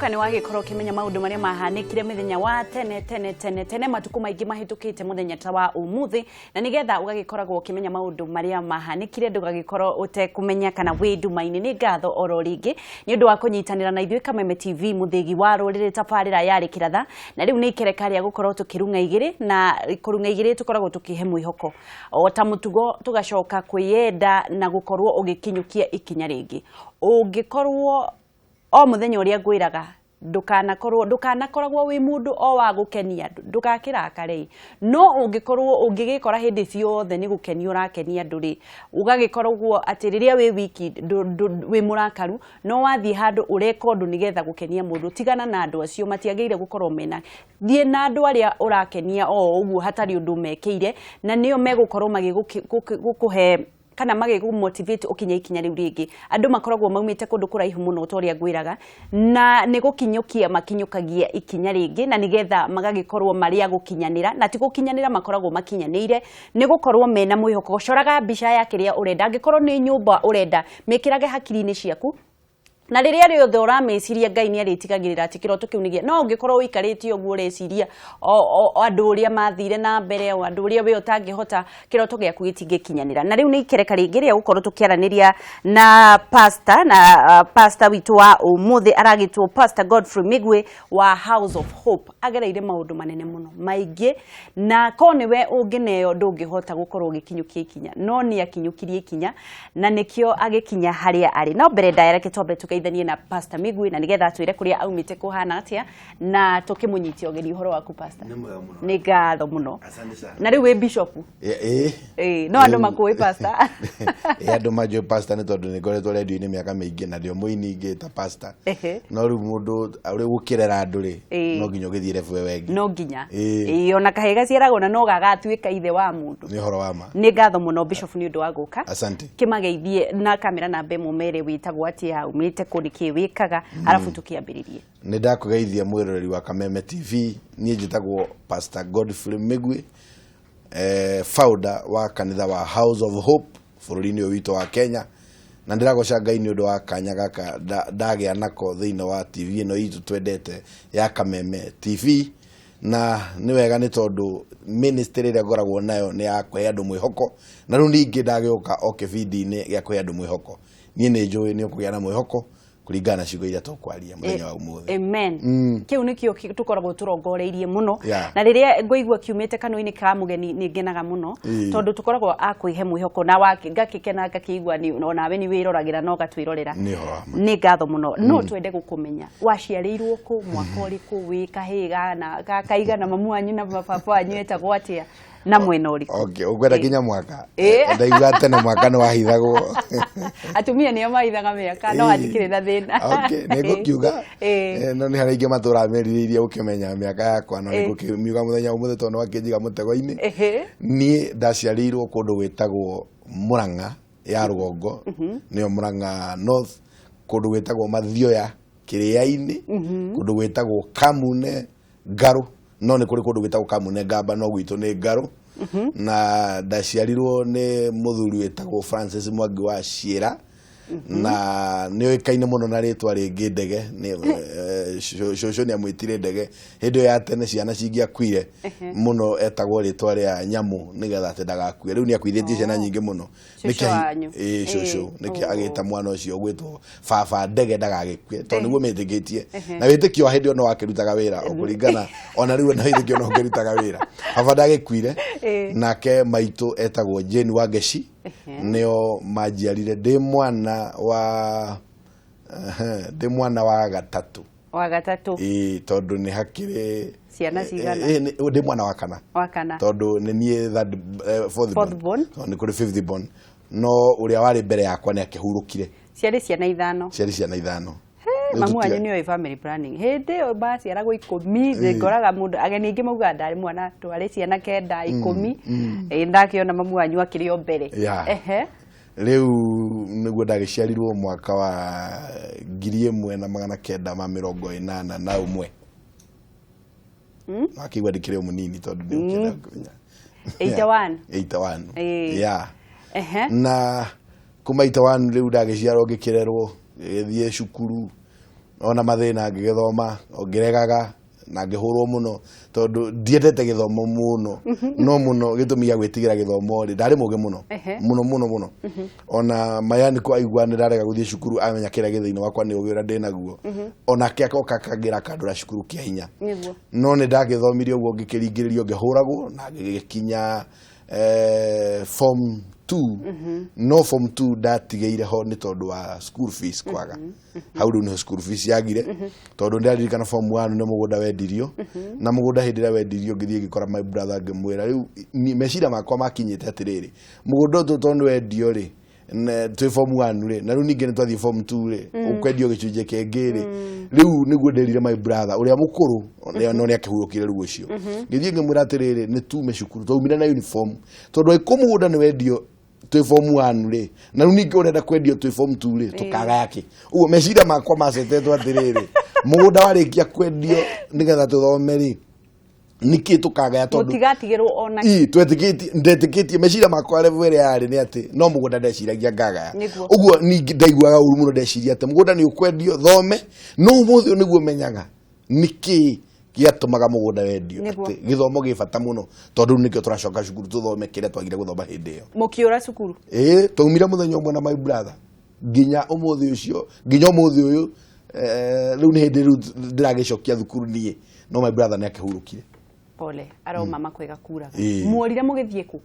Nĩhoka nĩ wagĩkorwo kimenya maundu maria mahanĩkire mĩthenya wa tene matuko maingĩ mahĩtũkĩte mũthenya ta wa umuthi na nigetha ũgagĩkoragwo kimenya maundu maria mahanĩkire ndũgagĩkorwo ũtekumenya kana wĩ nduma-inĩ. Nĩ ngatho oro rĩngĩ nĩ ũndũ wa kũnyitanĩra na ithuĩ Kameme TV mũthĩgi wa rũrĩrĩ tabarĩra ya Rikiratha na rĩu nĩ ikereka rĩa gũkorwo tũkĩrung'a igĩrĩ na kũrung'a igĩrĩ tũkoragwo tũkĩhe mwĩhoko o ta mũtugo tũgacoka kwĩyenda na gũkorwo ũgĩkinyũkia ikinya rĩngĩ. Ũngĩkorwo o muthenya ũrĩa ngwĩraga ndukanakoragwo wĩ mundu o wa gũkenia andũ ndũgakĩrakare no ũngĩgĩkora hĩndĩ ciothe nĩ gũkenia ũrakenia andũ rĩ ũgagĩkoragwo atĩ rĩrĩa wĩ wiki wĩ mũrakaru no wathiĩ handũ ũreka ũndũ nĩgetha gũkenia mũndũ tigana na andũ acio matiagĩrĩire gũkorwo mena thiĩ na andũ arĩa ũrakenia o ũguo hatarĩ ũndũ mekeire na nĩo megũkorwo magĩgũkũhe kana magĩgũmotivate ukinya ikinya riu rĩngĩ. Andũ makoragwo maumĩte kũndũ kũraihu mũno ũtorĩa ngwĩraga na nĩ gũkinyũkia makinyũkagia ikinya rĩngĩ na nigetha magagĩkorwo marĩa gũkinyanĩra na ti gũkinyanĩra makoragwo makinyanĩire nĩ gũkorwo mena mwĩhoko. Coraga mbica ya kĩrĩa ũrenda angĩkorwo nĩ nyũmba ũrenda mĩkĩrage hakiri-inĩ ciaku na rĩrĩa rĩothe ũrameciria Ngai nĩ arĩtigagĩrĩra atĩ kĩroto kĩu nĩgĩa no ũngĩkorwo ũikarĩte ũguo ũreciria andũ ũrĩa mathire na mbere o andũ ũrĩa we ũtangĩhota kĩroto gĩaku gĩtingĩkinyanĩra. Na rĩu nĩ ikereka rĩngĩ rĩa gũkorwo tũkĩaranĩria na pastor witũ wa umuthi aragĩtwo Pastor Godfrey Migwi wa House of Hope agereire maũndũ manene mũno maingĩ na ko nĩwe ũngĩneo ndũngĩhota gũkorwo ũgĩkinyũkia ikinya no nĩ akinyũkirie ikinya na nĩkĩo agĩkinya harĩa arĩ. No mbere ndareke twambe tugeithanie na Pastor Migwi na nigetha twĩre kũrĩa aumĩte kũhana atĩa na tũkĩmũnyitia ũgeni ũhoro waku Pastor. Nĩ ngatho mũno. Na rĩu wĩ bishop? No andũ makũĩ Pastor? Andũ majũĩ Pastor nĩ tondũ nĩ ngoretwo radio-inĩ mĩaka mĩingĩ na ndio mũini ingĩ ta Pastor. No rĩu mũndũ ũrĩ gũkĩrera andũ rĩ no nginya ũgĩthiĩ refu wengi. No nginya. Ona kahĩ gaciaragwo na no gagatuĩka ithe wa mũndũ. Nĩ ũhoro wa ma. Nĩ ngatho mũno bishop nĩ ũndũ wa gũka. Asante. Kĩmageithie na kamera na mbe mũmere wĩtagwo atĩa umĩte kũrĩ kĩ wĩkaga arabu tũkĩambĩrĩrie. Nĩ ndakũgeithia mwĩroreri wa Kameme TV niĩ njĩtagwo Pastor Godfrey Migwi founder wa kanitha wa House of Hope bũrũri-inĩ ũyũ witũ wa Kenya na ndĩragoca Ngai nĩ ũndũ wa kanya gaka ndagĩa nako thĩinĩ wa TV ĩno itũ twendete ya Kameme TV na nĩ wega nĩ tondũ ministry ĩrĩa ngoragwo nayo nĩ ya kũhe andũ mwĩhoko na rĩu ningĩ ndagĩũka o kĩbindi-inĩ gĩa kũhe andũ mwĩhoko niĩ nĩ njũĩ nĩ ũkũgĩa na mwĩhoko kuringana ciugo iria tũkwaria mũthenya wa umuthi. Amen. Kiu nikio tukoragwo turongoreirie muno na riria ngoigua kiumite kanũ-inĩ ka mugeni nĩ ngenaga muno tondu tukoragwo akũihe mwĩhoko na ngakĩkena ngakĩigua ni onawe ni wĩroragĩra no gatwĩrorera. Nĩ ngatho muno no twende gũkũmenya waciarĩirwo kũ mwaka ũrĩkũ wĩ kahĩga na kakaiga na mamu wanyu na baba wanyu etagwo atĩa na mwena ũrĩkũ? Okay, ũkwenda kinya mwaka. Ndaigua tene mwaka nĩ wahithagwo. Atumia nĩo mahithaga mĩaka no hatikĩrĩ na thĩna. Okay, nĩ ngũkiuga. No nĩ harĩ ingĩ matũra merirĩirie gũkĩmenya mĩaka yakwa no nĩ ngũkiuga mũthenya ũmũthĩ tondũ wakĩnjiga mũtego-inĩ. Niĩ ndaciarĩirwo kũndũ gwĩtagwo Murang'a ya rũgongo nĩyo Murang'a North, kũndũ gwĩtagwo Mathioya Kĩrĩa-inĩ, kũndũ gwĩtagwo Kamune Ngaru no nĩ kũrĩ kũndũ gwĩtagwo Kamune Ngamba no gwitũ nĩ Ngaru na ndaciarirwo nĩ mũthuri wĩtagwo Francis Mwangi wa Ciĩra na nĩ oĩkaine mũno na rĩtwa rĩngĩ Ndege cũcũ nĩ amwĩtire Ndege hĩndĩ ya tene ciana cingĩakuire mũno etagwo rĩtwa rĩa Nyamũ nĩgetha atĩ ndagakue. Rĩu nĩ akuithĩtie ciana nyingĩ mũno cũcũ nĩkĩo agĩta mwana ũcio gwĩtwo baba Ndege ndagagĩkue tondũ nĩguo metĩkĩtie na wĩtĩkio wa hĩndĩ no wakĩrutaga wĩra o kũringana ona rĩu na wĩtĩkio no ũkĩrutaga wĩra. Baba ndagĩkuire nake maitũ etagwo Jane wa Geci nĩo manjiarire ndĩ mwana wa gatatũ tondũ nĩ hakĩrĩ ciana cigana ndĩ mwana wa kana tondũ nĩ niĩ fourth born nĩ kũrĩ fifth born no ũrĩa warĩ mbere yakwa nĩ akĩhurũkire. Ciarĩ ciana ithano. Mamu wanyu nĩoĩ family planning hĩndĩ ĩyo baciaragwo 10 ngoraga mũndũ ageni aingĩ mauga ndarĩ mwana twarĩ ciana 9 10 ndakĩona mamu wanyu akĩrĩ o mbere. Rĩu nĩguo ndagĩciarirwo mwaka wa 1981 akĩigua ndikĩrĩ o mũnini tondũ nĩ ũkĩenda 81 na kuma 81 rĩu ndagĩciarwo ngĩkĩrerwo gĩthiĩ cukuru ona mathina ngigithoma ongeregaga na ngihurwo muno tondu ndiendete githomo muno no muno gitumi ya gwitigira githomo ri ndari muge muno muno ona mayani ko aigwa ndarega guthie cukuru amenya kira githiini wakwa ni ugira ndinaguo ona akoka kagira kandura cukuru kia hinya no ni ndagithomirie uguo ngikiringiririo ngihuragwo na ngikinya form 2 no form 2 ndatigeire ho ni tondu wa school fees kwaga hau ru ni school fees yagire tondu ndaririkana form 1 ni mugunda wendirio na mugunda hindira wendirio ngithie gikora my brother ngimwira riu mecira makwa makinyite atiriri mugunda to tondu wendio ri twi form 1 ri na riu ninge ni twathie form 2 ri ukwendio gicunje kengiri riu niguo nderire my brother uria mukuru no ni akihurukire riu ucio ngithie ngimwira atiriri ni tume cukuru twaumire na uniform tondu ikumugunda ni wendio twi form 1 ri na riu ninge urenda kwendio twi form 2 ri tukaga yake uguo mecira makwa macetetwo atiriri mugunda warikia kwendio nigetha tuthome ri niki tukaga ya tondu mutigatigirwo ona twetikitie ndetikitie mecira makwa level yari ni ati no mugunda ndeciragia ngaga uguo ningi ndaiguaga uru muno ndeciria ati mugunda ni ukwendio thome no umuthi niguo menyaga niki giatumaga mugunda wendio ati githomo gibata muno tondu nikio turacoka cukuru tuthome kire twagire guthoma hindi iyo mukiura cukuru twaumire muthenya umwe na my brother nginya umuthi ucio nginya umuthi uyu riu ni hindi riu ndiragicokia thukuru nie no my brother ni akihurukire pole aro mama kwega kura muorire mugithie ku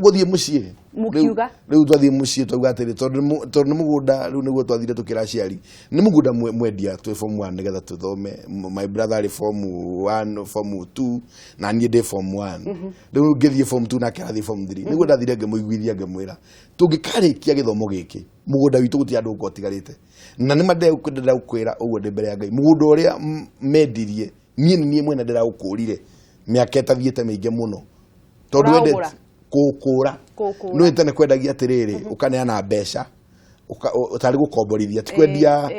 guthie mucii mukiuga riu twathie mucii twaga atiri tondu ni mugunda riu niguo twathire tukira ciari ni mugunda mwendia twi form 1 nigetha tuthome my brother ari form 1 form 2 na nie ndi form 1 riu ngithie form 2 na kirathi form 3 niguo ndathire ngemuiguithia ngemwira tungikarikia githomo giki mugunda witu guti andu ngotigarite na ni mande kwendera ukwira uguo ndi mbere ya Ngai mugunda uria mendirie nie mwene ndira ukurire miaka itathiite mingi muno tondu wendete kukura no itane kwendagia atiriri ukaneana mbeca utari gukomborithia tikwendia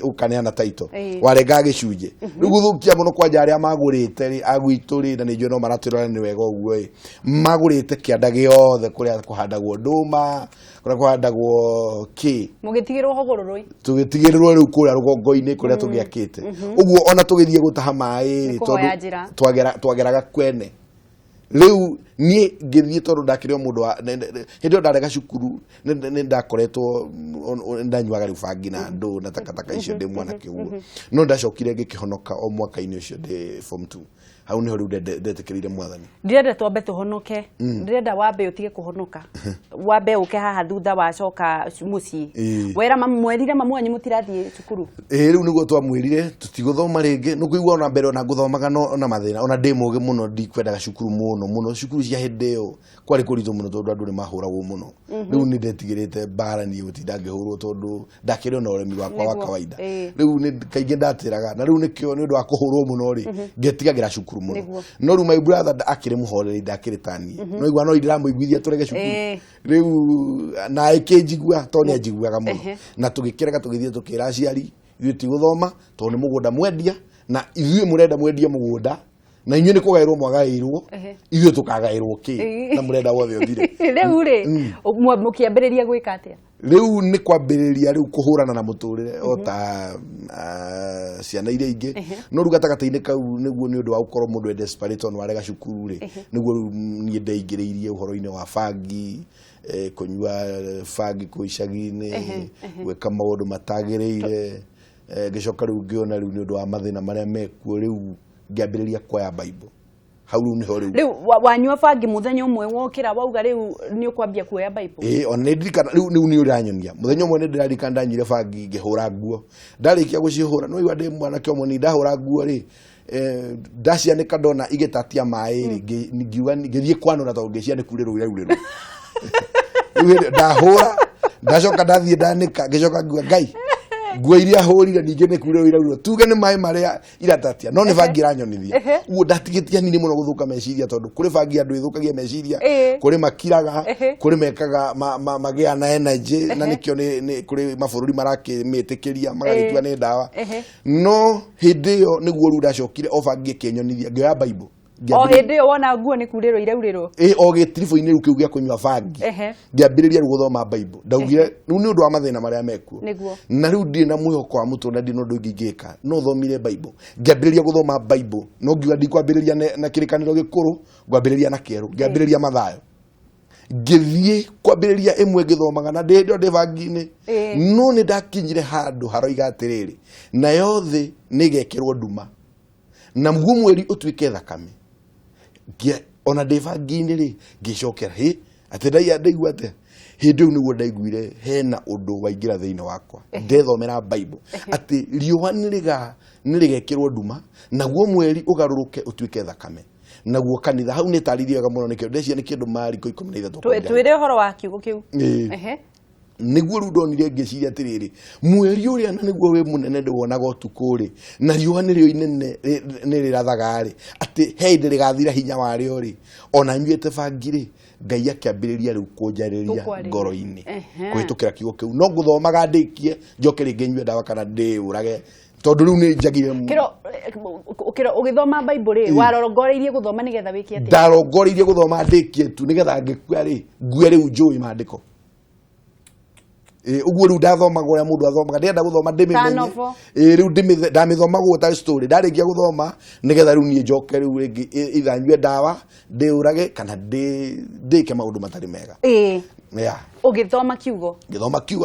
ukaneana title warenga gicunje riu guthukia muno kwanja aria magurite ri agwitu ri na nijo no maratwira ni wega uguo magurite kianda giothe kuria kuhandagwo nduma kuria kuhandagwo ki mugitigirwo hogororoi tugitigirirwo riu kuria rugongo-ini kuria tugiakite uguo ona tugithie gutaha mai ri tondu twageraga kwene riu nie ngithie tondu ndakire mundu hindi ndarega cukuru ni ndakoretwo ndanyuaga riu bangi na ndu na takataka icio ndi mwana kiugo no ndacokire ngikihonoka o mwaka-ini ucio ndi form 2 hau niho riu ndetikirire mwathani ndirenda twambe tuhonoke ndirenda wambe utige kuhonoka wambe uke haha thutha wacoka mucii wera mamwerire mamwanyu mutirathie cukuru riu niguo twamwirire tutiguthoma ringi nukuigua ona mbere ona nguthomaga no na mathina ona ndi muge muno ndikwendaga cukuru muno cukuru cia hindi iyo kwari kuritu muno tondu andu ni mahuragwo muno riu ni ndetigirite bara ni utinda ngihurwo tondu ndakire na uremi wakwa wa kawaida riu ni kaingi ndatiraga na riu nikio ni undu wa kuhurwo muno ri ngetigagira cukuru muno no riu my brother akire muhoreri ndakire tani no igwa no ndiramuiguithia turege cukuru riu na ikinjigua toni ajiguaga muno na tugikirega tugithie tukira aciari ithuĩ tiguthoma tondu ni mugunda mwendia na ithuĩ murenda mwendia mugunda na inyuĩ ni kugairwo mwagairwo ithuĩ tukagairwo ki na murenda wothe uthire riu ri mukiambiriria gwika atia riu ni kwambiriria riu kuhurana na muturire ota ciana iria ingi no riu gatagata-ini kau niguo ni undu wa gukorwo mundu desperate on warega cukuru ri niguo riu nie ndeingiriirie uhoro-ini wa bangi kunyua bangi ku icagi-ini gwika maundu matagiriire gicoka riu ngiona riu ni undu wa mathina maria mekuo riu ngiambiriria kuoya Bible hau niho riu wanyua bangi muthenya umwe wokira wauga riu ni ukwambia kuoya Bible ona ndirikana riu ni uranyonia muthenya umwe ni ndirarika ndanyire bangi ngihura nguo ndarikia gucihura no iwa ndi mwana kiomo ni ndahura nguo ri ndacianika ndona igitatia mai ri ngiuga ngithie kwanura tondu ngicianika riu riu ndahura ndacoka ndathie ndanika ngicoka nguga Ngai nguo iria hurire ninge ni kure irauro tuge ni mai maria iratatia no ni bangi ranyonithia uguo ndatigitia nini muno guthuka meciria tondu kuri bangi andu ithukagia meciria kuri makiraga kuri mekaga magia na energy na nikio ni kuri mabururi marakimitikiria magagitua ni ndawa no hindi yo niguo ru ndacokire o bangi kinyonithia ngioya Bible o hindi wona nguo ni kuriro irauriro o gitirifo-ini riu kiu gia kunywa bangi ngiambiriria riu guthoma Bible ndaugire riu ni undu wa mathina maria mekuo na riu ndi na mwihoko wa mutu na ndi no ndu ngingika no thomire Bible ngiambiriria guthoma Bible no ngiuga ndikwambiriria na kirikaniro gikuru ngwambiriria na kieru ngiambiriria mathayo ngithie kwambiriria imwe ngithomaga na ndi bangi-ini no ni ndakinyire handu haroiga atiriri na yothe nigekirwo nduma na mguo mweri utuike thakame ona ndibangi-ini ri ngicokera ati ndaigua ate hindi u niguo ndaiguire hena undu waingira thiini wakwa ndethomera Bible ati riua nirigekirwo nduma naguo mweri ugaruruke utuike thakame naguo kanitha hau ni taririe wega muno nikio ndecia ni kindu mariko 13 twire horo wa kiugo kiu niguo riu ndonire ngiciria atiriri mweri uria na niguo wi munene ndiwonaga utuku ri na riua nirio inene nirirathaga ri ati hindi rigathira hinya wario ri ona nyuite bangi ri Ngai akiambiriria riu kunjariria ngoro-ini kuhitukira kiugo kiu no nguthomaga ndikie njoke ringi nyue ndawa kana ndiurage tondu riu ni njagire kiro ugithoma Bible ri warongoreirie guthoma nigetha wiki ati ndarongoreirie guthoma ndikie tu nigetha ngikua ri ngue riu njui mandiko uguo riu ndathomaga uria mundu athomaga ndienda guthoma ndimimenye riu ndamithomagwo utari story ndarikia guthoma nigetha riu nie njoke riu ringi ithanyue ndawa ndiurage kana ndike maundu matari mega ugithoma kiugo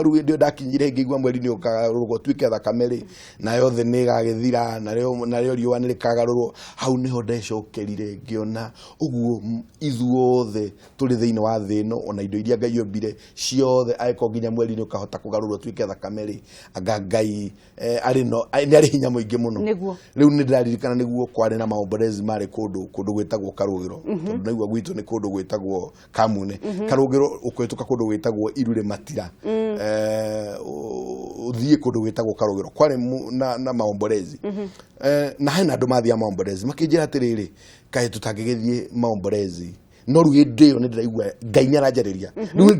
riu ndio ndakinyire ngigua mweri ni ukagarurwo tuike thakame ri na yothe ni gagithira nario riua ni rikagarurwo hau niho ndecokerire ngiona uguo ithuothe turi thiini wa thi ino ona indo iria Ngai ombire ciothe aiko nginya mweri ni ukahota kugarurwo tuike thakame ri anga Ngai ari hinya muingi muno riu ni ndaririkana niguo kwari na maombolezi mari kundu gwitagwo Karugiro tondu naigua gwitu ni kundu gwitagwo Kamune Karugiro ukwituka kundu gwitagwo Irure Matira uthie kundu gwitagwo Karugiro kwari na maombolezi na hena andu mathia maombolezi makinjira atiriri kae tutangigithie maombolezi no riu ndio ni ndiraigua Ngai ni aranjariria riu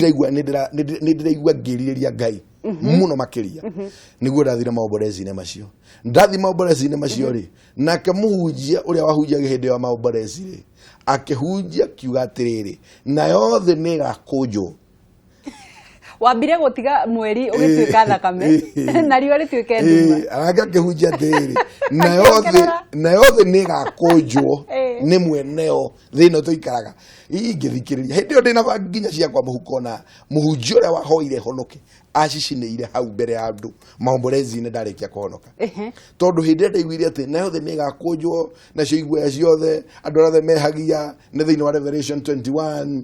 ni ndiraigua ngiriria Ngai muno makiria niguo ndathire maombolezi-ini macio ndathi maombolezi-ini macio ri nake muhunjia uria wahunjaga hindi ya maombolezi ri akihunjia kiuga atiriri na yothe ni gakunjwo wambire gutiga mweri ugituika thakame na riua rituike nduma aranga kihunjia atiriri na yothe ni gakunjwo ni mweneo thino tuikaraga ingithikiriria hindi yo ndina bangi nginya ciakwa muhuko na muhunjia uria wahoire honoke aciciniire hau mbere ya andu maombolezi-ini ndarikia kuhonoka tondu hindi ndaiguire ati na yothe ni gakunjwo na ciiguya ciothe andu othe mehagia ni thiini wa Revelation 21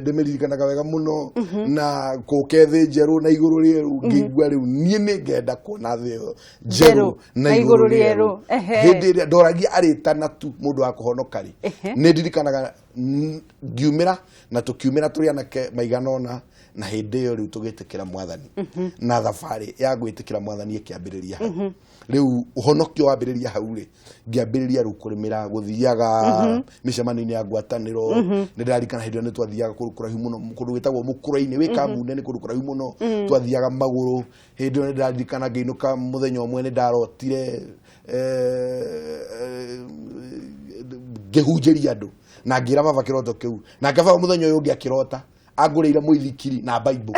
ndimeririkanaga wega muno na kukethi njeru na iguru rieru ngigua riu nie ni ngenda kuona thi njeru na iguru rieru hindi ria ndoragia aritana tu mundu wa kuhonoka ri ni ndirikanaga ngiumira na tukiumira turi anake maiganona na hindi yo riu tugitikira mwathani na thabari ya gwitikira mwathani ikiambiriria riu uhonokio wambiriria hau ri ngiambiriria riu kurimira guthiaga micemani-ini ya ngwataniro ni ndirarikana hindi ni twathiaga kundu kuraihu muno kundu gwitagwo Mukura-ini wi Kamune ni kundu kuraihu muno twathiaga maguru hindi ni ndirarikana ngiinuka muthenya umwe ni ndarotire ngihunjiria andu na ngira baba kiroto kiu na ngaba muthenya uyu ngi akirota angurire muithikiri na Bible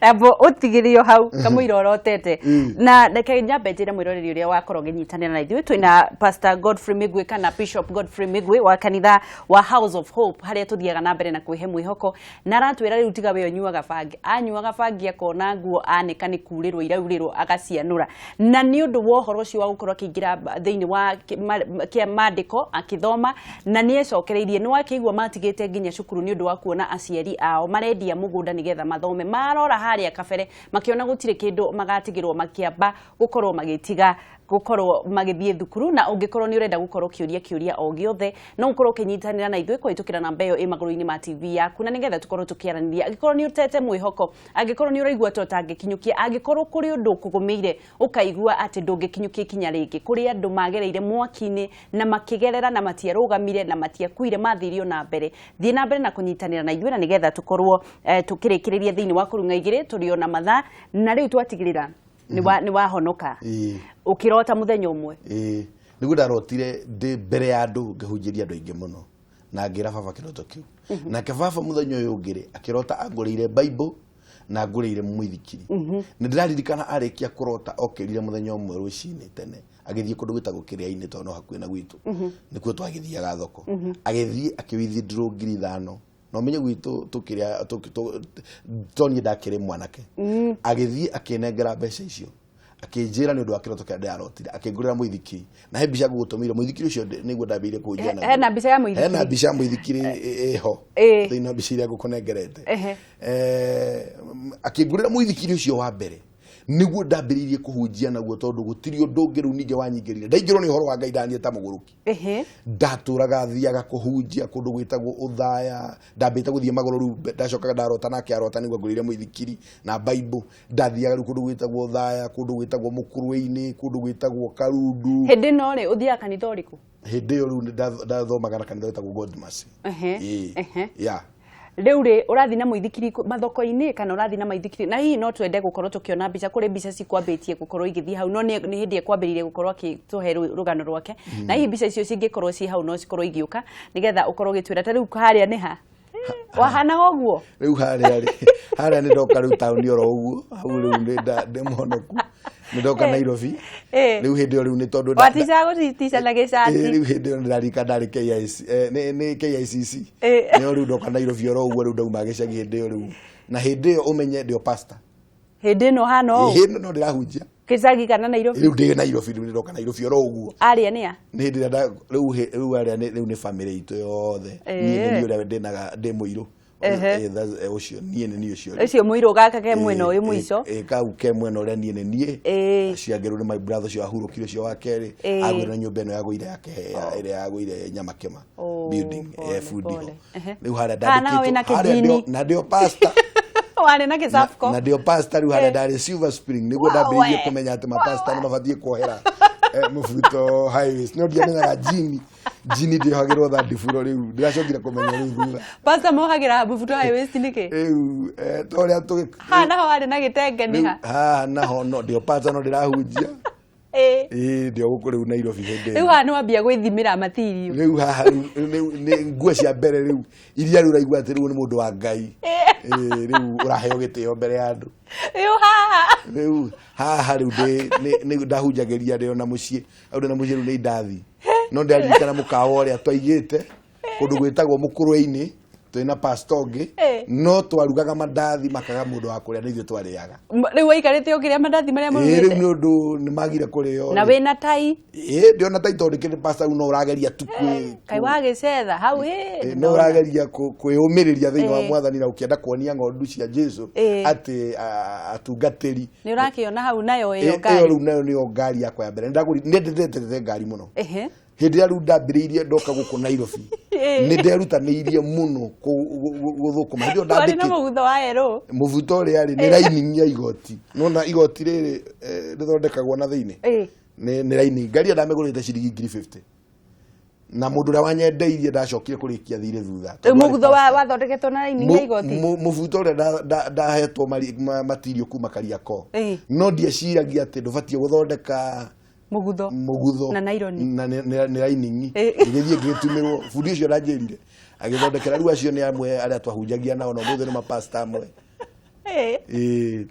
abo utigirio hau kamuira orotete na ndeke nyambe njire mwiroreri uria wakorwo nginyitanira na ithuĩ twina Pastor Godfrey Migwi kana Bishop Godfrey Migwi wa kanitha wa House of Hope haria tuthiaga na mbere na kwihe mwihoko na aratwira riu tiga we nyuaga bangi anyuaga bangi akona nguo anika ni kurirwo iraurirwo agacianura na ni undu wa uhoro ucio wa gukorwo akiingira thiini wa kia mandiko akithoma na ni ecokereirie ni wakigwa matigite nginya cukuru ni undu wa kuona aciari ao marendia mugunda nigetha mathome marora haria kabere makiona gutire kindu magatigirwo makiamba gukorwo magitiga gukorwo magithie thukuru na ungikorwo ni urenda gukorwo kiuria o giothe no ukorwo kinyitanira na ithuĩ kwitukira namba iyo imaguru-ini ma TV yaku na nigetha tukorwo tukiaraniria agikorwo ni utete mwihoko agikorwo ni uraigua totangikinyukia agikorwo kuri undu kugumeire ukaigua ati ndungikinyukia kinya ringi kuri andu magereire mwaki-ini na makigerera na matiarugamire na matiakuire mathirio na mbere thie na mbere na kunyitanira na ithuĩ na nigetha tukorwo tukirikiriria thiini wa Kurung'a 2 turiona mathaa na riu twatigirira ni wahonoka ukirota muthenya umwe Nigu ndarotire ndi mbere ya andu ngihunjiria andu aingi muno na ngira baba kiroto kiu na ke baba muthenyo uyu ngire akirota angurire Bible na ngurire mwithikiri ni ndiraririkana arikia kurota okirire muthenya umwe rucini tene agithie kundu gwitagwo Kiriaini tono hakuhi na gwitu nikuo twagithiaga thoko agithie akiwithdraw 5,000 no menye gwitu tukiria toni ndakire mwanake agithie akinengera mbeca icio akinjira ni undu akiroto kia ndarotire akingurira mwithikiri na he mbica gugutumira mwithikiri ucio niguo ndambire kunjana hena mbica ya mwithikiri hena mbica ya mwithikiri eho thina mbica iria gukunengerete akingurira mwithikiri ucio wa mbere niguo ndambiririe kuhunjia naguo tondu gutiri undu ungi riu ninge wanyingirire ndaingirwo ni uhoro wa Ngai ndanie ta muguruki ndaturaga thiaga kuhunjia kundu gwitagwo uthaya ndambite guthie magoro riu ndacokaga ndarota nake arota niguo ngurire mwithikiri na Bible ndathiaga riu kundu gwitagwo uthaya kundu gwitagwo Mukurung'a kundu gwitagwo Karundu hindi no ri uthia kanitha uriku hindi yo riu ndathomaga na kanitha gwitagwo Godmas ya riu ri urathi na mwithikiri mathoko-ini kana urathi na maithikiri na hihi no twende gukorwo tukiona mbica kuri mbica cikwambitie gukorwo igithii hau no ni hindi ekwambiririe gukorwo akituhe rugano rwake na hihi mbica icio cingikorwo ci hau no cikorwo igiuka nigetha ukorwo gitwira ta riu haria ni ha wahana oguo riu haria ni ndoka riu tauni oro uguo hau riu ndi muhonoku ndoka Nairobi riu hindi riu ni tondu watica gutitica na gicati riu hindi ndarika ndari KIC ni KICC ni riu ndoka Nairobi oro uguo riu ndauma gicagi hindi riu na hindi umenye ndio pastor hindi no hano hindi no ndirahunjia gicagi kana Nairobi riu ndi Nairobi riu ndoka Nairobi oro uguo aria nia ni hindi riu aria riu ni family itu yothe ni uria ndinaga ndi muiru ucio nie ni ucio ucio muiru gaka ke mwena uyu mwico kau ke mwena uria nie nie ciangeru ni my brother cio ahurukire cio wa keri agwira nyumba eno yaguire yake ire yaguire Nyamakema building fudigo riu haria ndandikitwo na ndio pastor wale na kisafko na ndio pastor riu haria ndari Silver Spring niguo ndambiririe kumenya ati mapastor ni mabathie kuohera mufuto highways no ndiamenyaga jini ndio hagirwo thandi furo riu ndiracokire kumenya riu thutha pastor mohagira mufuto highways niki riu toria tu naho wale na gitenge ni ha naho no ndio pastor no ndirahunjia ndio guku riu Nairobi hindi riu hanu ambia gwithimira matirio riu haha ni nguo cia mbere riu iria riu raigua ati riu ni mundu wa Ngai riu uraheo gitio mbere ya andu riu haha riu ni ndahunjagiria ndio na mucii aude na mucii riu ni ndathi no ndirikana mukawa uria twaigite kundu gwitagwo Mukurung'a twina pastor ngi no twarugaga mandathi makaga mundu wa kuria nithio twariaga riu waikarite ukiria mandathi maria murugite riu ni undu ni magire kurio na wina tai ndio na tai tondu kiri pastor no urageria tu kai wagicetha hau no urageria kwiyumiriria thiini wa mwathani na ukienda kuonia ngondu cia Jesu ati atungatiri ni urakiona hau nayo iyo ngari iyo nayo ni ngari yakwa ya mbere ndaguri ndetete ngari muno hindi ya ruda mbiriirie ndoka guku Nairobi ni nderutaniirie muno guthukuma ndio ndandiki na mugutho wa ero muvuto uri ari ni lining ya igoti nona igoti riri rithondekagwo na thiini ni lining ngari ndamegurite ciringi 50 na mundu ra wanyendeirie ndacokire kurikia thire thutha mugutho wathondeketwo na lining ya igoti muvuto uri ndahetwo material kuma Kariako no ndieciragia ati ndubatie guthondeka mugutho na naironi na ni lining ngithie ngitumirwo fundi ucio ranjirire agithondekera riu acio ni amwe aria twahunjagia nao no muthe ni mapasta amwe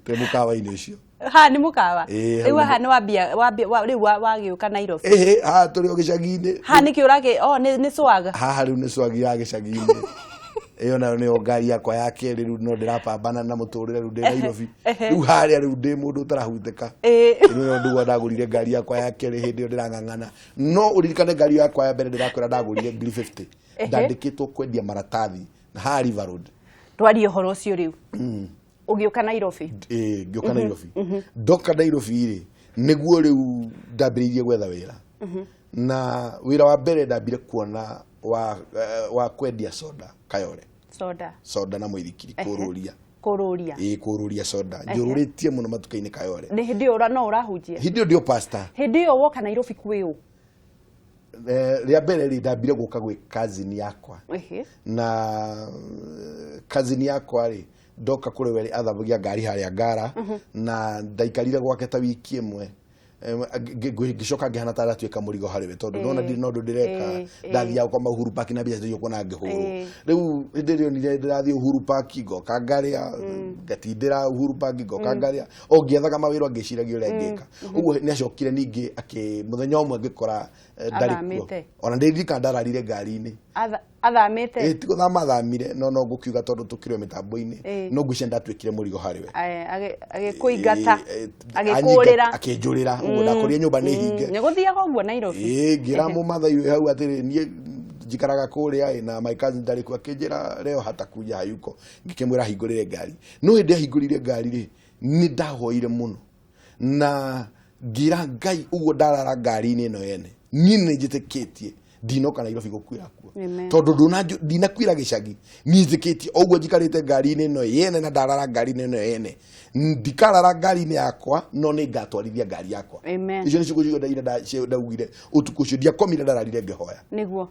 te mukawa-ini ucio ni mukawa riu haha ni wambia riu wagiuka Nairobi turi o gicagi-ini ni kiurage ni swaga haha riu ni swagi ya gicagi-ini iyo nayo ni ngari yakwa ya keri riu no ndirapambana na muturire riu ndi Nairobi riu haria riu ndi mundu utarahuteka riu no ndugo ndagurire ngari yakwa ya keri hindi ndirang'ang'ana no uririkane ngari yakwa ya mbere ndirakwira ndagurire 50 ndandikitwo kwendia maratathi na ha River Road twari uhoro ucio riu ugiuka Nairobi ngiuka Nairobi ndoka Nairobi ri niguo riu ndambiririe gwetha wira na wira wa mbere ndambire kuona wa kwendia soda Kayole soda na mwithikiri kururia soda njururitie muno matuka-ini Kayole ni hindi ura no urahunjia hindi ndio pastor hindi yo woka Nairobi kwiu ria mbere ri ndambire guka gwi cousin yakwa na cousin yakwa ri ndoka kuri we athambagia ngari haria ngara na ndaikarire gwake ta wiki imwe gicoka ngihana ta atuika murigo hariwe tondu ndona ndiri no ndireka ndathia kwa Uhuru Park na bia ndio kuona ngihuru riu ndirio ni ndathia Uhuru Park ngoka ngaria ngatindira Uhuru Park ngoka ngaria o ngiethaga mawiro ngiciragia uria ngika uguo ni acokire ningi muthenya umwe ngikora ndarikuo ona ndirika ndararire ngari-ini athamite tigo thamire no ngukiuga tondu tukirwe mitambo-ini no ngwicia ndatuikire murigo hariwe agikuingata agikurira akinjurira uguo ndakoria nyumba ni hinge ni guthiaga uguo Nairobi ngira mumathai hau atiri nie njikaraga kuria na my cousin ndariku akinjira leo hatakuja hayuko ngikimwira hingurire ngari no hindi ahingurire ngari ri ni ndahoire muno na ngira Ngai uguo ndarara ngari-ini ino yene ni njitikitie ndinoka Nairobi gukwira kuo tondu ndinakwira gicagi ni njikitie uguo njikarite ngari-ini ino yene na ndarara ngari-ini ino yene ndikarara ngari-ini yakwa no ni ngatwarithia ngari yakwa icio ni ciugo ndaugire utuku ucio ndiakomire ndararire ngihoya niguo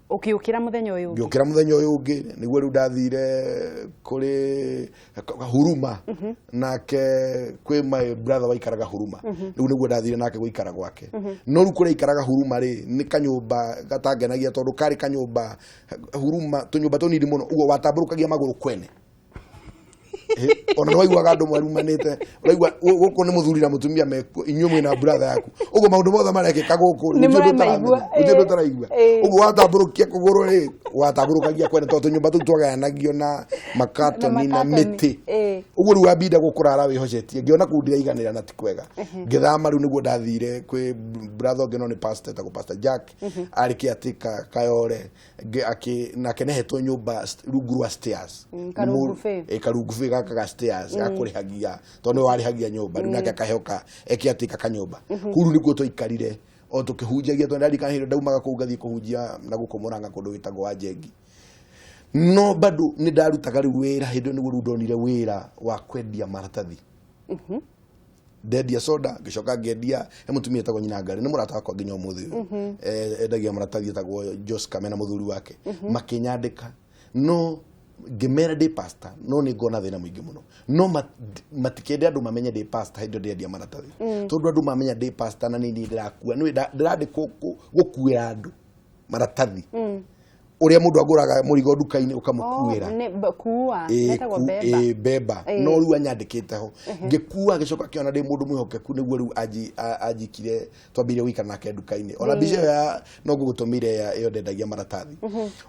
ukiukira muthenya uyu ungi ngiukira muthenya uyu ungi niguo riu ndathire kuri Huruma nake kwi my brother waikaraga Huruma riu niguo ndathire nake guikara gwake no riu kuri ikaraga Huruma ri ni kanyumba gatangenagia tondu kari kanyumba Huruma tunyumba tunini muno uguo watamburukagia maguru kwene ona no waigua andu marumanite waigua guku ni muthuri na mutumia me inyumu na brother yaku uguo maundu mothe marekeka guku ni ndio taraigua uguo watamburukia kuguru ri watamburukagia kwene tondu nyumba tu twagayanagio na makatoni na miti uguo riu wabida gukurara wihocetie ngiona kundira iganira na tikwega ngithama riu niguo ndathire kwi brother ngeno ni pastor ta pastor Jack ariki atika kayore nake nehetwo nyumba rungu rwa stairs karungu gaka stairs gakurihagia tondu warihagia nyumba riu nake akaheoka ekiatika kanyumba kuru niguo twikarire o tukihunjagia tondu ndari kahiro ndaumaga kuu ngathie kuhunjia na gukomoranga kundu witagwo wa Njengi no bado ni ndarutaga riu wira hindo niguo riu ndonire wira wa kwendia maratathi ndendia soda ngicoka ngendia mutumia etagwo nyina ngari ni murata wakwa nginya umuthi endagia maratathi etagwo Jos Kamena muthuri wake makinyandika no ngimera ndi pastor no ni ngona thina mwingi muno no matikende andu mamenye ndi pastor hindo ndendia maratathi tondu andu mamenya ndi pastor na ni ndirakua ni ndirandikwo gukuira andu maratathi uria mundu aguraga murigo nduka-ini ukamukuira kuua netagwo beba no riu anyandikite ho ngikua gicoka kiona ndi mundu mwihokeku niguo riu ajikire twambire wikana nake nduka-ini ona bice ya no gugutumire ya iyo ndendagia maratathi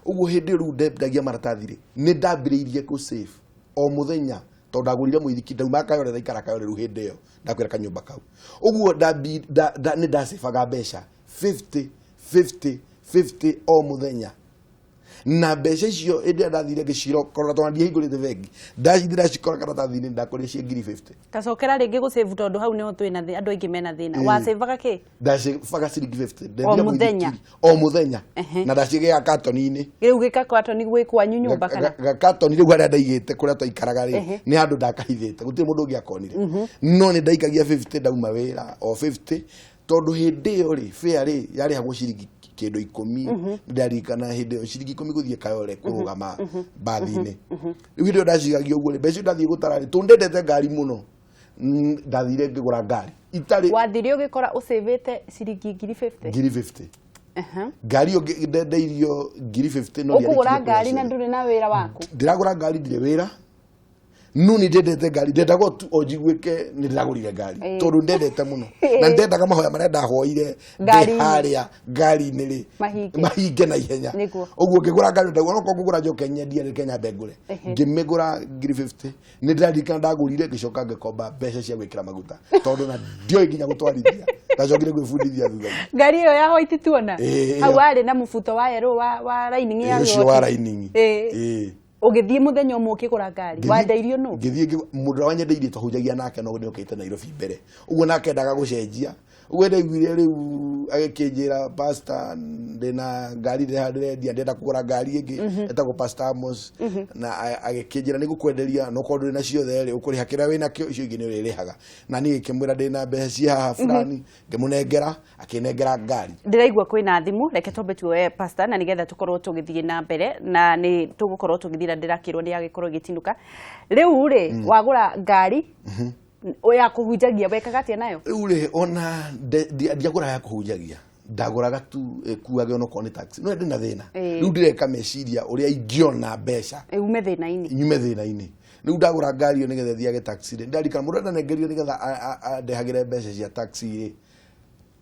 uguo hindi riu ndendagia maratathi ri ni ndambiriirie ku save o muthenya tondu ndagurire muithiki ndauma kayore thaikara kayore riu hindi iyo ndakwira kanyumba kau uguo ni ndacibaga mbeca 50 o muthenya na mbeca icio indi ndathire giciro korora tondu ndihingurite bengi ndacithira cikora karatathi-ini ndakoria cia 50 kacokera ringi gusave tondu hau niho twina andu aingi mena thina wacevaga ki ndacivaga 50 o muthenya na ndacigea katoni-ini riu gika katoni gwikwanyu nyumba kana katoni riu haria ndaigite kuria twaikaraga ri ni andu ndakahithite gutire mundu ungi akonire no ni ndaikagia 50 ndauma wira o 50 tondu hindi iyo ri fare ri yarihagwo ciringi kindu 10 ndarikana hindi ciringi 10 guthie kayore kurugama bathi-ini riu hindi ndacigagia uguo ri mbeca ndathie gutara ri tundendete ngari muno ndathire ngigura ngari itari wathire ugikora usavite ciringi 50 ngari yo ndendeirio 50 no ukugura ngari na nduri na wira waku ndiragura ngari ndire wira no ni ndendete ngari ndendaga tu ojigwike ni ndagurire ngari tondu ndendete muno na ndendaga mahoya maria ndahoire haria ngari-ini ri mahinge na ihenya uguo ngigura ngari ndagura no kugura njoke nyendie ni Kenya bengure ngimigura 50 ni ndirarikana ndagurire ngicoka ngikomba mbeca cia gwikira maguta tondu na ndio nginya gutwarithia ndacokire gwibundithia thutha ngari iyo ya white tuona hau ari na mubuto wa yero wa lining ya yo wa lining ugithie muthenya umwe ukigura ngari wandairio no ngithie mundu wanyendeirie twahunjagia nake no ndiokite Nairobi mbere uguo nake ndaga gucenjia uguo ndaiguire riu agikinjira pastor ndina ngari ndirendia ndenda kugura ngari ingi etagwo pastor Amos na agikinjira nigukwenderia no kondu na ciothe ri ukuri hakira wina kio icio ingi ni uririhaga na ni ikimwira ndina mbeca cia haha fulani ngimunengera akinengera ngari ndiraigua kwina thimu reke tombe tuwe pastor na nigetha tukorwo tugithie na mbere na ni tugukorwo tugithira ndirakirwo ni agikorwo gitinuka riu ri wagura ngari Oya kuhujagia wekaga atia nayo? Ule ona ndiagura ya kuhujagia. Ndaguraga tu kuage ono ko ni taxi. No ndina thina. Riu ndireka meciria uria ingiona mbeca. Ume thina-ini. Nyume thina-ini. Riu ndagura ngari yo nigetha thiage taxi. Ndarika mundu ndanengerio nigetha ndehagire mbeca cia taxi.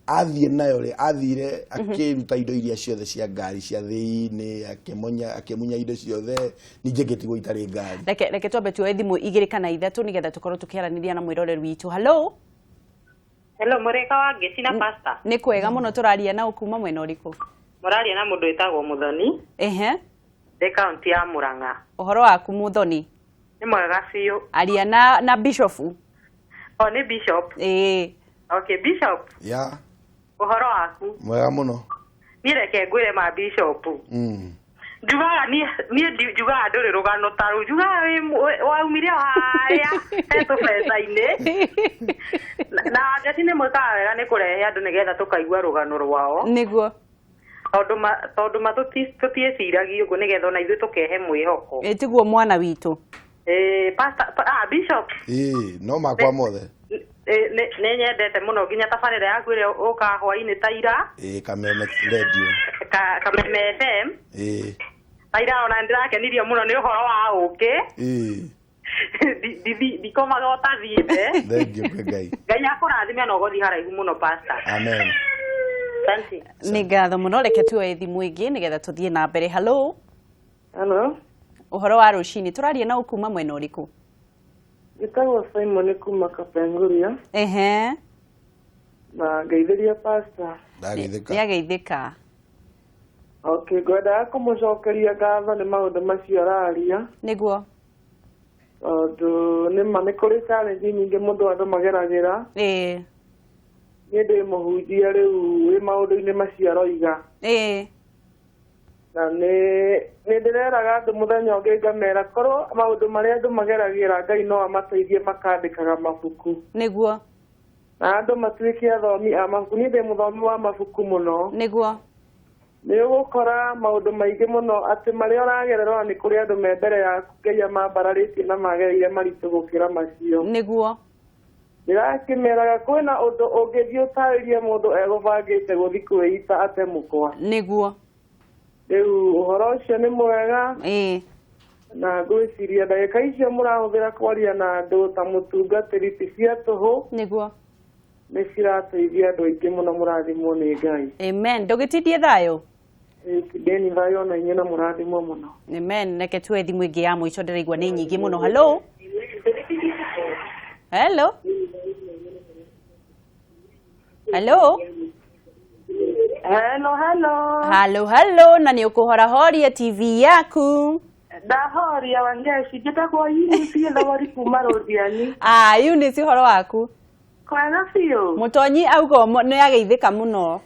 Athie nayo ri athire akiruta indo iria ciothe cia ngari cia thiini akimunya indo ciothe ninge ngitigwo itari ngari. Reke twambe tuoe thimu 2 kana 3 nigetha tukorwo tukiaraniria na mwiroreri witu. Hello mureka wa Geci na Pastor. Ni kwega muno turaria na ukuma mwena uriku? Muraria na mundu etagwo Muthoni. De county ya Murang'a. Uhoro waku Muthoni? Ni mwega biu. Aria na Bishop. Ni Bishop. Okay, Bishop. Ya. Uhoro waku? Mwega muno. Ni reke ngwire ma Bishop. Njugaga ni njugaga nduri rugano taru njugaga waumire haria eto pesa-ini na Geci ni mwikaga wega ni kurehe andu nigetha tukaigua rugano rwao niguo tondu tutieciragia uguo nigetha ona ithuĩ tukehe mwihoko tiguo mwana witu. Pastor Bishop no makwa mothe ne nyendete muno nginya tabarĩra yaku ĩrĩa ũka hwainĩ ta ira Kameme radio Kameme FM taira ona ndirakenirio muno nĩ ũhoro wa ũkĩ ndikomaga ũtathiĩte. Thank you Ngai. Ngai akũrathime na ũgũthiĩ haraihu muno Pastor. Amen. Nĩ ngatho muno, reke tuoe thimu ĩngĩ nigetha tuthiĩ na mbere. Hello ũhoro wa rũcinĩ tũraria na ũkuma mwena ũrĩkũ? Gitagwo Simon kuma Kapenguria. Na ngeithĩria Pastor. Ndageithĩka. Nĩageithĩka. Okay, ngwenda kũmũcokeria ngatho nĩ maũndũ macio araria. Nĩguo. Tondũ nĩ kũrĩ challenge nyingĩ mũndũ andũ mageragĩra. Niĩ ndĩ mũhunjia rĩu wĩ maũndũ-inĩ macio aroiga. Na nĩ ndĩreraga andũ mũthenya ũngĩ ngamera korwo maũndũ marĩa andũ mageragĩra Ngai no amateithie makandĩkaga mabuku. Nĩguo. Na andũ matuĩke athomi a mabuku. Niĩ ndĩ mũthomi wa mabuku mũno. Nĩguo. Nĩ ũgũkora maũndũ maingĩ mũno atĩ marĩa ũragererwo nĩ kũrĩ andũ me mbere yaku Ngai amambararĩtie na magereire maritũ gũkĩra macio. Nĩguo. Ndĩrakĩmeraga kwĩna ũndũ ũngĩthiĩ ũtarĩrie mũndũ egũbangĩte gũthiĩ kwĩita ate mũkwa. Nĩguo. Rĩu ũhoro ũcio nĩ mwega. Na ngwĩciria ndagĩka icio mũrahũthĩra kwaria na andũ ta mũtungatĩri ti cia tũhũ. Nĩguo. Nĩ cirateithia andũ aingĩ mũno, mũrathimwo nĩ Ngai. Amen. Ndũgĩtindie thayũ? Ndĩni thayũ ona inyuĩ na mũrathimwo mũno. Amen. Reke tuoe thimu ĩngĩ ya mũico ndĩraigua nĩ nyingĩ mũno. Hello hello hello hello na nĩ ũkũhorahoria TV yaku? Ndahoria Wangeci njĩtagwo Eunice thogori kuma Rũthiani. Eunice ũhoro waku? Kwega biũ. Mũtonyi auga nĩ ageithĩka mũno.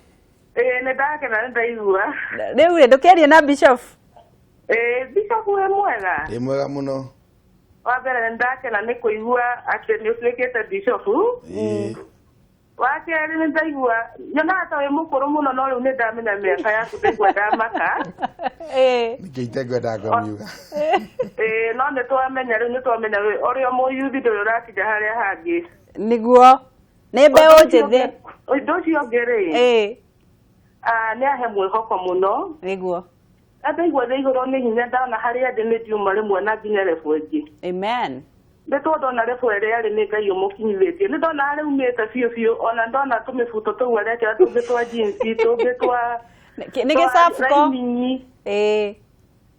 Nĩ ndakena nĩ ndaigua. Rĩu ndũkĩaria na Bishop? Bishop wĩ mwega? Ndĩ mwega mũno. Wa mbere nĩ ndakena nĩ kũigua atĩ nĩ ũtuĩkĩte Bishop. Wa kerĩ nĩ ndaigua nyonaga ta wĩ mũkũrũ mũno no rĩu nĩ ndamenya mĩaka yaku ndaigua ndamaka. Nĩkĩo itegwenda ngamiuga. No nĩ twamenya rĩu nĩ twamenya ũrĩa mũyuthi ndũrĩ ũrakinya harĩa hangĩ. Nĩguo. Nĩ mbeũ njĩthĩ. Ũndũ ũcio ũngĩ rĩ. Nĩ ahe mwĩhoko mũno. Nĩguo. Ndaigua thĩ igũrũ nĩ hinya ndona harĩa ndĩ nĩ ndiuma rĩmwe na nginya rebu ĩngĩ. Amen. Nĩ ndona rebu ĩrĩa arĩ nĩ Ngai ũmũkinyithĩtie. Nĩ ndona harĩa umĩte biũ biũ ona ndona tũmĩbuto tũu arekĩra tũngĩ twa jeans tũngĩ twa nĩ gĩcabuko.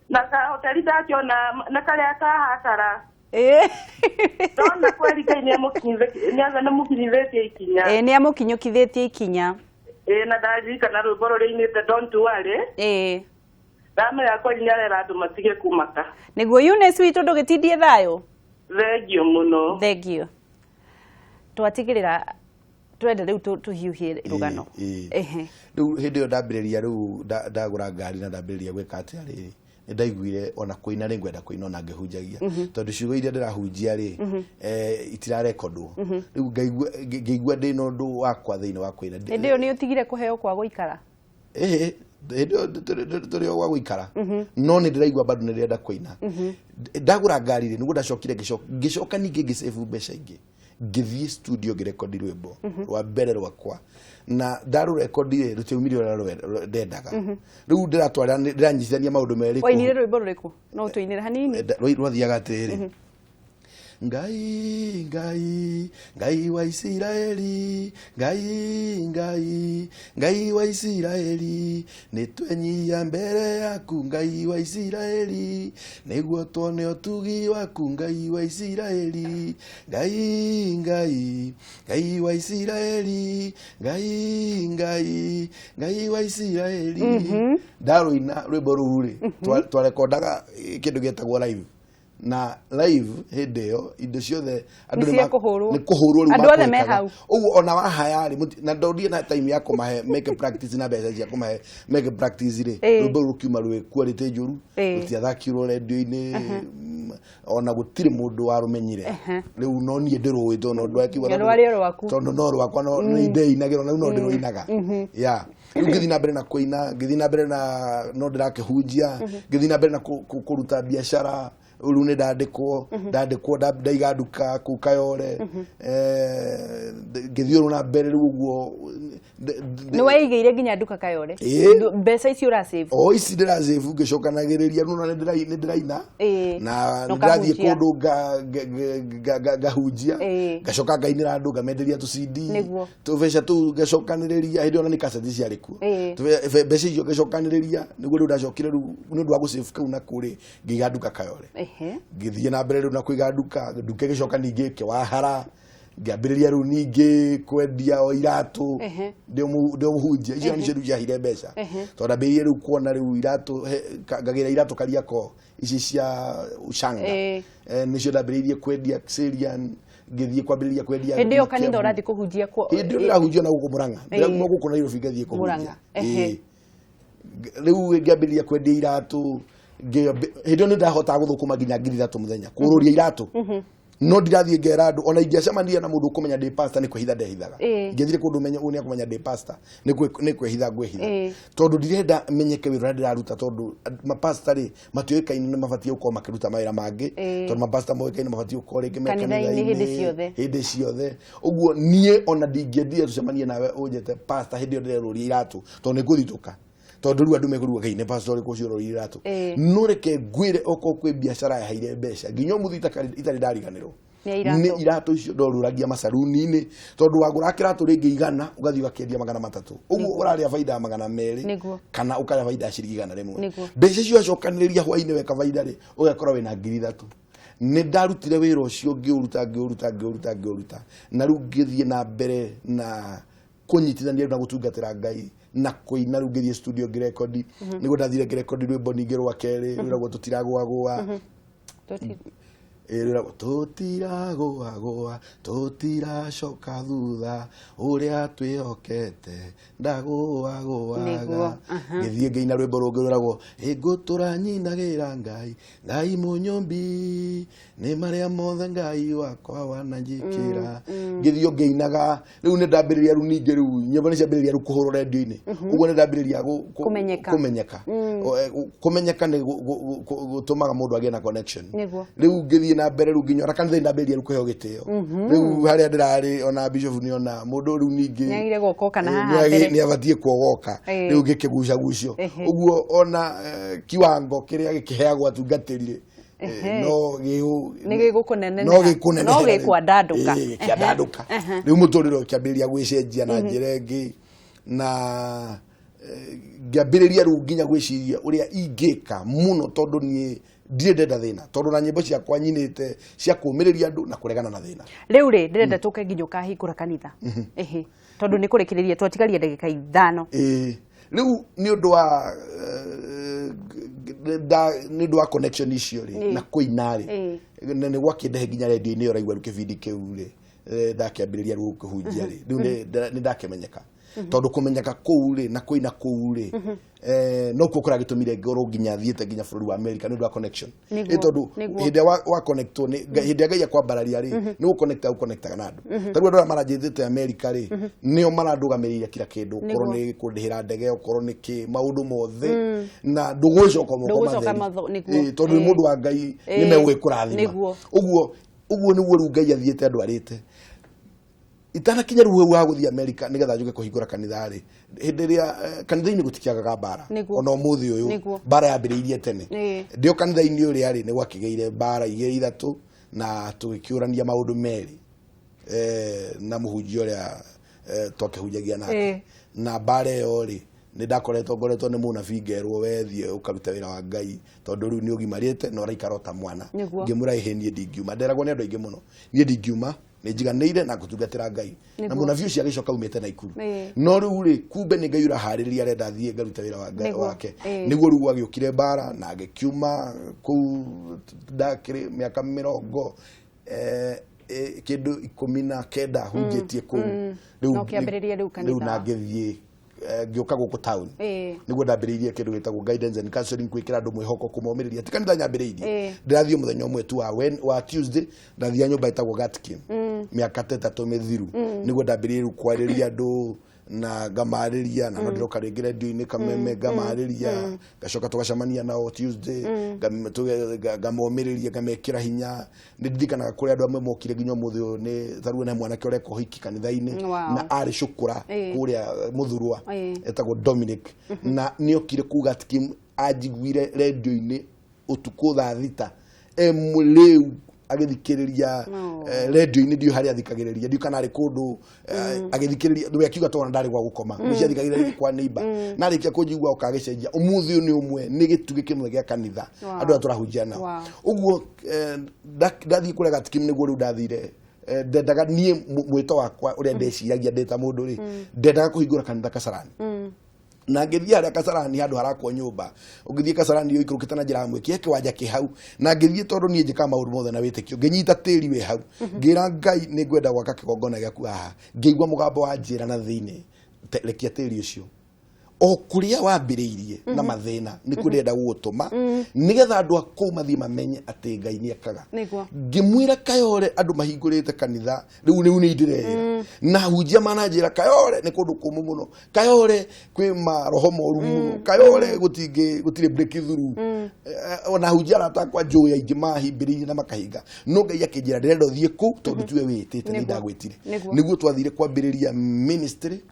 Na kahoteri ndakiona na karĩa kahakara. Ndona kweri Ngai nĩ mũkinyithĩtie ikinya. Nĩ amũkinyũkithĩtie ikinya. Na ndaririkana rwĩmbo rũrĩa ainĩte don't worry. Ndamenya kweri nĩ arera andũ matige kumaka. Nĩguo Eunice witũ ndũgĩtindie thayũ? Thengio mũno. Thengio. Twatigĩrĩra twende rĩu tũhiũhie rũgano. Rĩu hĩndĩ ĩyo ndambĩrĩria rĩu ndagũra ngari na ndambĩrĩria gwĩka atĩa rĩrĩ nĩ ndaiguire ona kũina nĩ ngwenda kũina ona ngĩhunjagia tondũ ciugo iria ndĩrahunjia rĩ itirarekondwo rĩu ngaigua ndĩ na ũndũ wakwa thĩinĩ wa kũina. Hĩndĩ ĩyo nĩ ũtigire kũheo kwa gũikara? Tũrĩ o gwa gũikara no nĩ ndĩraigua bado nĩ ndĩrenda kũina. Ndagũra ngari rĩ nĩguo ndacokire ngĩcoka ningĩ ngĩsave mbeca ingĩ ngithie studio ngirekondi rwimbo rwa mbere rwakwa na ndaru rekondi rutiumire rwa ndendaga riu ndiratwara ndiranyitithania maundu meri wainire rwimbo ruriku no tuinire hanini rwathiaga atiri Ngai, Ngai, Ngai wa Israeli, Ngai, Ngai, Ngai wa Israeli, nitwenyia mbere yaku Ngai wa Israeli, niguo tuone utugi waku Ngai wa Israeli, Ngai, Ngai, Ngai wa Israeli, Ngai, Ngai, Ngai wa Israeli. Ndaruina rwimbo ruri twarekondaga kindu getagwo live na live hideo indo ciothe andu ni kuhurwo andu othe me hau uguo ona wahayari na ndodie na time yako mahe make practice na besa cia kumahe make practice ri rwimbo rukiuma rwe quality njuru rutiathakirwo radio-ini ona gutiri mundu warumenyire riu no nie ndiruwi tono ndu akiwa tondo no rwakwa no ni ndei nagiro na no ndiruinaga ya ngithi na mbere na kuina ngithi na mbere na no ndirakehunjia ngithi na mbere na kuruta biashara uru ne ndandikwo ndaiga nduka ku Kayore ngithio na mbere riu uguo ni waigire nginya nduka Kayore mbeca icio ura save ici ndira save ngicokanagiriria nuna ni ndiraina na ndathie kundu ngahunjia ngacoka ngainira andu ngamenderia tu CD tuveca tu ngacokaniriria hindi ona ni cassette ciari ku mbeca icio ngacokaniriria niguo riu ndacokire riu ni ndu wa gusave kau na kuri ngiga nduka Kayore ngithie na mbere riu na kuiga nduka gicoka ningi kiwahara ngambiriria riu ningi kwendia o iratu ndio muhunjia icio ni ciru ciahire mbeca tondu ambiririe riu kuona riu iratu ngagira iratu Kariako ici cia ucanga nicio ndambiririe kwendia Syrian ngithie kwambiriria kwendia hindi yo kanitha urathi kuhunjia kwa hindi ndahunjia na guku Murang'a ndirauma guku na Nairobi ngathie kuhunjia riu ngambiriria kwendia iratu hindi ni ndahota guthukuma nginya 3 muthenya kururia iratu no ndirathie ngera andu ona ingiacemania na mundu kumenya ndi pastor ni kwihitha ndehithaga ngethire kundu menye uni akumenya ndi pastor ni kwihitha ngwihitha tondu ndirenda menyeke wira ndiraruta tondu mapastor ri matuikaine ni mabatie uko makiruta mawira mangi tondu mapastor moikaine mabatie uko ringi mekanitha hindi ciothe uguo nie ona ndingiendia tucemanie nawe unjete pastor hindi ndireruria iratu tondu ngurituka tondu riu andu mekurua kaine pastor ri kucio rori iratu no reke ngwire oko kwi biashara ya haire mbeca nginya muthita itari ndariganirwo ni iratu icio ndoruragia masaruni-ini tondu wagura kiratu ringi 100 ugathii ugakendia 300 uguo uraria faida ya 200 kana ukaria faida ya ciringi 100 mbeca icio acokaniriria hwaini weka faida ri ugakora wina 3,000 ni ndarutire wira ucio ngiuruta na riu ngithie na mbere na kunyitithania na gutungatira Ngai na kuina riu ngithie studio ngirekondi niguo ndathire ngirekondi rwimbo ningi rwa keri rwiragwo tutiragwa tutiragwa tutiracoka thutha uria twihokete ndagwaga ngithie ngiina rwimbo rungi rwiragwo ingutura nyinagira Ngai munyumbi ni maria mothe Ngai wakwa wananjikira ngithio ngiinaga riu ni ndambiriria riu ningi riu nyimbo ni ciambiriria riu kuhurwo radio-ini uguo ni ndambiriria kumenyeka ni gutumaga mundu agie na connection riu ngithie na mbere riu nginya kanitha ndambiriria riu kuheo gitio riu haria ndirari ona bishop ni ona mundu riu ningi nyagire gokoka na haha mbere ni abatie kuogoka riu ngikiguca gucio uguo ona kiwango kiria gikiheagwo atungatirire no gikwandanduka kiandanduka riu muturiro kiambiriria gwicenjia na njira ingi na ngambiriria riu nginya gwiciria uria ingika muno tondu ni ndirenda thina tondu na nyimbo ciakwa nyinite cia kumiriria andu na kuregana na thina riu ri ndirenda tuke nginya ukahingura kanitha tondu ni kurikiriria twatigaria ndagika 5 riu ni undu wa ni undu wa connection icio ri na kuina ri ni gwakindehe nginya radio-ini uraigua ru kibindi kiu ri ndakiambiriria ru kuhunjia ri riu ni ndakimenyeka tondu kumenyeka kuu ri na kuina kuu ri no kukura gitumire ngoro nginya thiete nginya bururi wa America ni undu wa connection tondu hindi wa connect ni hindi Ngai akwambararia ri ni uconnectaga na andu taru andu maranjithite America ri nio marandugamiria kila kindu korwo ni kundihira ndege korwo ni ki maundu mothe na ndugwicoka muko tondu ni mundu wa Ngai ni megwikurathima uguo niguo ru Ngai athiete andu arite itana kinya ruwe wa guthia America nigetha njuke kuhingura kanitha ri hindiria kanitha-ini gutikiagaga bara ona umuthi uyu bara yambiriirie tene ndio kanitha-ini uri ari ni gwakigeire bara igiri ithatu na tugikiurania maundu meri na muhunjia uria twakihunjagia nake na bara yo ri ni ndakoretwo ngoretwo ni munabii ngerwo wethie ukaruta wira wa Ngai tondu riu ni ugimarite na uraikara ta mwana ngimura ihenie ndingiuma nderagwo ni andu aingi muno ni ndingiuma ni jiganire na gutungatira Ngai na munabii ucio agicoka umite na ikuru no riu ri kumbe ni Ngai urahariria renda thie ngaruta wira wa Ngai wake niguo riu agiukire bara na agikiuma ku ndakiri miaka 40 kindu 19 hunjetie ku riu kiambiriria riu kanitha riu na ngithie ngioka guku town niguo ndambiriirie kindu gitagwo guidance and counseling kwikira andu mwihoko kumomiriria tikanitha nyambiriirie ndirathie muthenya umwe tu wa Tuesday ndathia nyumba itagwo Gatkin miaka 3 mithiru niguo ndambiriirie kwariria andu na gamariria na no ndiroka ringi radio-ini kameme gamariria gacoka tugacamania nao Tuesday gamomiriria gamekira hinya ndirikanaga kuri andu amwe mokire nginya muthi ni taruo na mwanake ureko hiki kanitha-ini na ari cukura kuria muthurwa etagwo Dominic na niokire kuga ati ajiguire radio-ini utuku thaa thita emuleu agithikiriria radio-ini ndio hari athikagiriria ndio kana ari kundu agithikiriria ndio akiuga tona ndari gwa gukoma muci athikagiriria kwa neighbor na arikia kujigwa ukagicenjia umuthi ni umwe ni gitugi kimwe gia kanitha andu aturahunjia nao uguo ndathi kure Gatkin niguo riu ndathire ndendaga nie mwito wakwa uria ndeciragia ndeta mundu ri ndendaga kuhingura kanitha Kasarani na ngithia aria Kasarani handu harakwo nyumba ungithie Kasarani yo ikurukita na njira amwe kieke wanja ki hau na ngithie tondu nie njika maundu mothe na witikio nginyita tiri we hau ngira Ngai ni ngwenda gwaka kigongona giaku haha ngeigwa mugambo wa njira na thiini rekia tiri ucio o kuria wambiriirie na mathina ni kurenda gutuma nigetha andu aku mathie mamenye ati Ngai ni akaga ngimwira Kayore andu mahingurite kanitha riu ni ndirera na hunjia manajira Kayore ni kundu kumu muno Kayore kwi maroho moru muno Kayore gutire breakthrough ona hunjia ratakwa njuya ingi mahimbiririe na makahinga no Ngai akinjira ndirenda thie ku tondu tuwe witite ni ndagwitire niguo twathire kwambiriria ministry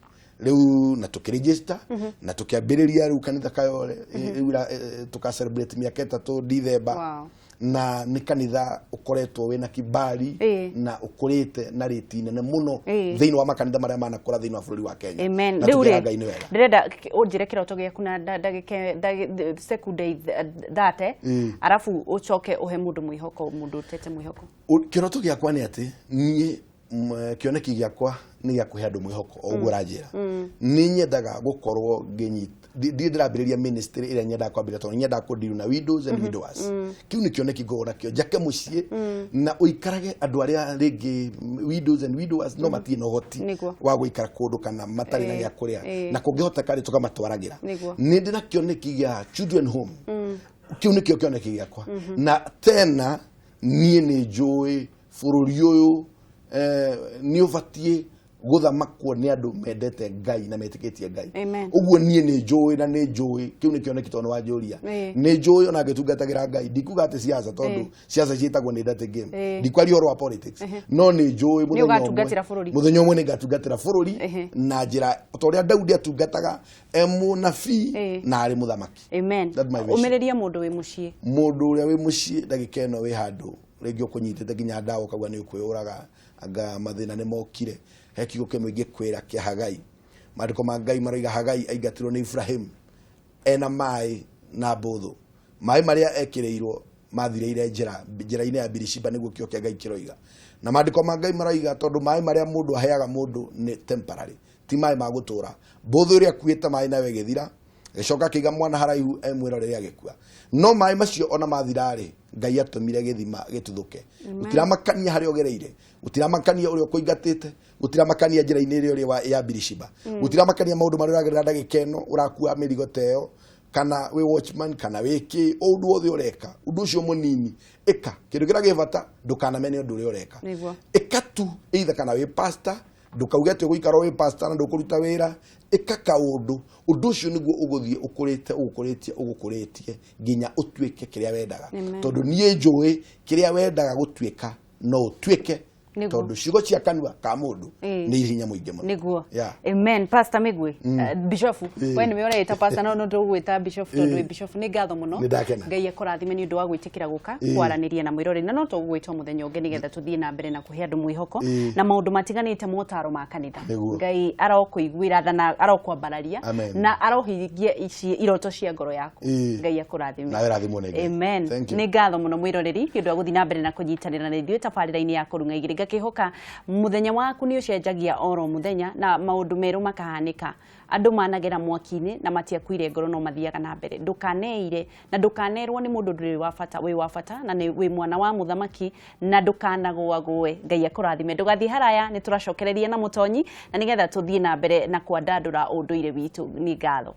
riu na tukiregister na tukiambiriria riu kanitha Kayore riu tuka celebrate miaka 3 December na ni kanitha ukoretwo wena kibali na ukurite na rate nene muno thiini wa makanitha maria manakura thiini wa bururi wa Kenya amen riu ndirenda unjire kiroto giaku na ndagike sekunde thate arafu ucoke uhe mundu mwihoko mundu utete mwihoko kiroto giakwa ni ati nie kioneki giakwa ni ya kuhe andu mwihoko oguo ranjira ni nyendaga gukorwo nginyita ndiraambiriria ministry ira nyenda kwambira tondu nyenda kudiru na widows and widowers kiu ni kioneki ngora kio jake mucie na uikarage andu aria ringi widows and widowers no matie no hoti wa guikara kundu kana matari na gya kuria na kungihota kari tukamatwaragira ni ndina kioneki gya children home kiu ni kioneki giakwa na tena nie ni njui bururi uyu ni ubatie guthamakwo ni andu mendete Ngai na metikitie Ngai uguo nie ni njui na ni njui kiu ni kioneki tondu wa njuria ni njui ona ngitungatagira Ngai ndikuga ati siasa tondu siasa ciitagwo ni ndate game ndikwari horo wa politics no ni njui muthenya umwe ni ngatungatira bururi na njira toria Daudi atungataga munabii na ari muthamaki umiriria mundu wi mucie mundu uria wi mucie ndagika eno wi handu ringi ukunyitite nginya ndawa ukagwa ni ukwiyuraga anga mathina ni mokire hekigo kimwe gikwira kia Hagai mandiko ma Ngai maraiga Hagai aingatirwo ni Ibrahim ena mai na mbuthu mai maria ekireirwo mathireire njira-ini ya Birishiba niguo kio kia Ngai kiroiga na mandiko ma Ngai maraiga tondu mai maria mundu aheaga mundu ni temporary ti mai ma gutura mbuthu ria kuite mai na wegethira gicoka kiga mwana haraihu emwira riria gikua no mai macio ona mathirari Ngai atumire githima gituthuke utiramakania hari ogereire utiramakania uri kuingatite utiramakania njira-ini iri ya Birishiba utiramakania maundu mari uragerera ndagikeno urakua mirigo teo kana we watchman kana wiki undu wothe ureka undu ucio munini eka kindu kira givata ndukanamene undu uri ureka eka tu either kana we pastor ndukauge ati guikara we pastor na ndukuruta wira eka kaundu undu ucio niguo uguthie ukuritie nginya utuike kiria wendaga tondu nie njui kiria wendaga gutuika no utuike tondu ciugo cia kanua ka mundu ni hinya muingi muno niguo amen Pastor Migwi bishop we ni meora eta pastor no ndugwita bishop tondu bishop ni ngatho muno ngai akurathime ni undu wa gwitikira guka kwaraniria na mwirori na no tugwitwo muthenya ungi nigetha tuthie na mbere na kuhe andu mwihoko na maundu matiganite motaro ma kanitha ngai arokuiguira tha na arokwambararia na arohingia ici iroto cia ngoro yaku ngai akurathime na rathimo ngai amen ni ngatho muno mwiroreri ni undu wa guthie na mbere na kunyitanira na ithuĩ tabarĩra-inĩ ya Kurung'a igĩrĩ ngakihoka muthenya waku ni ucenjagia oro muthenya na maundu meru makahanika andu managera mwaki-inĩ na matiakuire ngoro no mathiaga na mbere ndukaneire na ndukanerwo ni mundu nduri wa bata wi wa bata na ni wi mwana wa muthamaki na ndukanagwagwe ngai akurathime ndugathie haraya ni turacokereria na mutonyi na nigetha tuthie na mbere na kwandandura unduire witu ni ngatho